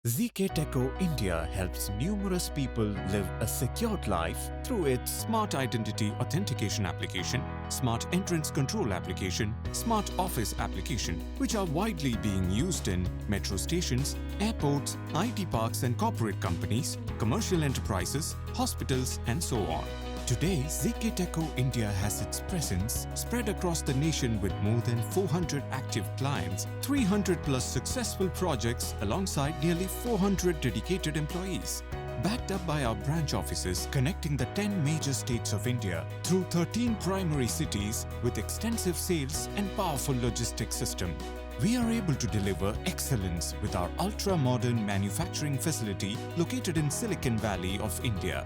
ZKTeco India helps numerous people live a secured life through its Smart Identity Authentication application, Smart Entrance Control application, Smart Office application, which are widely being used in metro stations, airports, IT parks and corporate companies, commercial enterprises, hospitals and so on. Today, ZKTeco India has its presence spread across the nation with more than 400 active clients, 300 plus successful projects alongside nearly 400 dedicated employees. Backed up by our branch offices connecting the 10 major states of India through 13 primary cities with extensive sales and powerful logistics system. We are able to deliver excellence with our ultra-modern manufacturing facility located in Silicon Valley of India.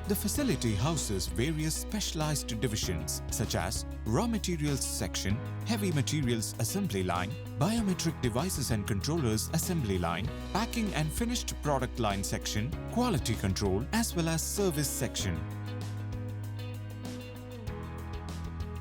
The facility houses various specialized divisions such as Raw Materials Section, Heavy Materials Assembly Line, Biometric Devices and Controllers Assembly Line, Packing and Finished Product Line Section, Quality Control as well as Service Section.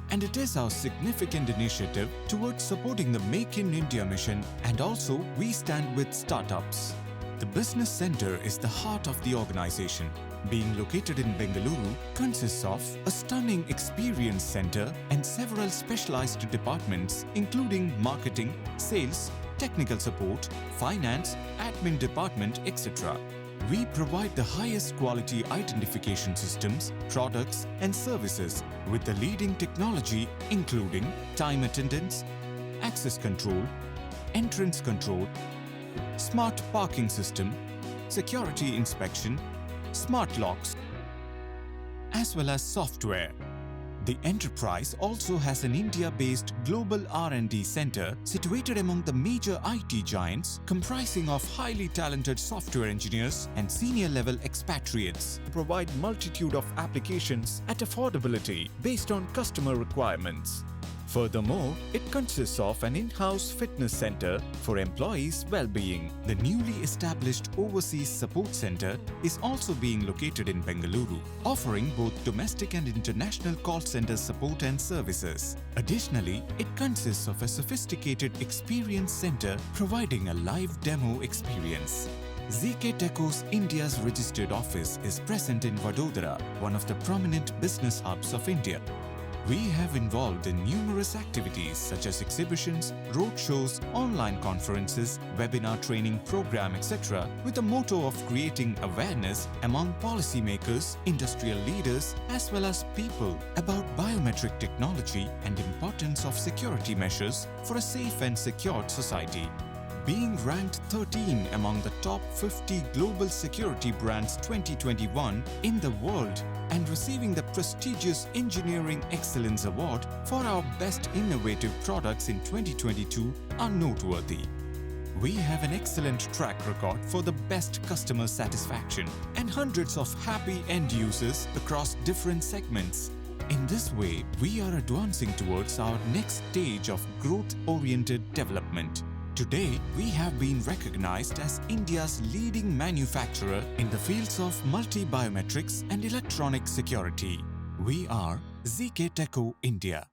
And it is our significant initiative towards supporting the Make in India mission, and also we stand with startups. The business center is the heart of the organization. Being located in Bengaluru, consists of a stunning experience center and several specialized departments including marketing, sales, technical support, finance, admin department, etc. We provide the highest quality identification systems, products and services with the leading technology including time attendance, access control, entrance control, smart parking system, security inspection, smart locks, as well as software. The enterprise also has an India-based global R&D center situated among the major IT giants, comprising of highly talented software engineers and senior-level expatriates to provide multitude of applications at affordability based on customer requirements. Furthermore, it consists of an in-house fitness center for employees' well-being. The newly established Overseas Support Center is also being located in Bengaluru, offering both domestic and international call center support and services. Additionally, it consists of a sophisticated experience center providing a live demo experience. ZKTeco's India's registered office is present in Vadodara, one of the prominent business hubs of India. We have involved in numerous activities such as exhibitions, roadshows, online conferences, webinar training program, etc. with the motto of creating awareness among policymakers, industrial leaders as well as people about biometric technology and importance of security measures for a safe and secured society. Being ranked 13 among the top 50 global security brands 2021 in the world and receiving the prestigious Engineering Excellence Award for our best innovative products in 2022 are noteworthy. We have an excellent track record for the best customer satisfaction and hundreds of happy end users across different segments. In this way, we are advancing towards our next stage of growth-oriented development. Today, we have been recognized as India's leading manufacturer in the fields of multi-biometrics and electronic security. We are ZKTeco India.